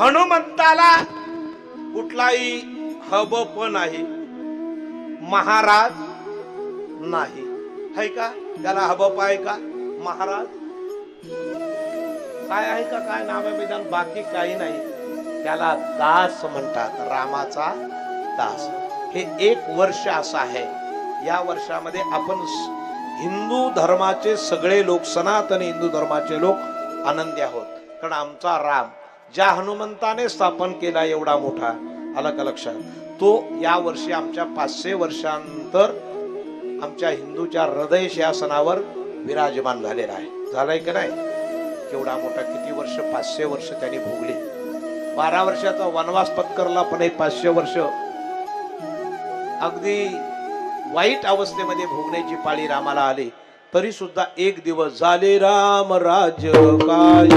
हनुमंताला कुठलाही हबप नाही, महाराज नाही, है का? त्याला हबप आहे का? महाराज काय आहे का? काय नाव आहे मैदान? बाकी काही नाही. त्याला दास म्हणतात, रामाचा दास. हे एक वर्ष असं आहे. या वर्षामध्ये आपण हिंदू धर्माचे सगळे लोक, सनातन हिंदू धर्माचे लोक आनंदी आहोत. कारण आमचा राम ज्या हनुमंताने स्थापन केला एवढा मोठा, आलं का लक्षात, तो या वर्षी आमच्या 500 वर्षांनंतर आमच्या हिंदूच्या हृदय शासनावर विराजमान झालेला आहे. झालाय का नाही? केवढा मोठा, किती वर्ष? 500 वर्ष त्यांनी भोगले. 12 वर्षाचा वनवास पत्करला, पण हे 500 वर्ष अगदी वाईट अवस्थेमध्ये भोगण्याची पाळी रामाला आली. तरी सुद्धा एक दिवस झाले राम राज्य काय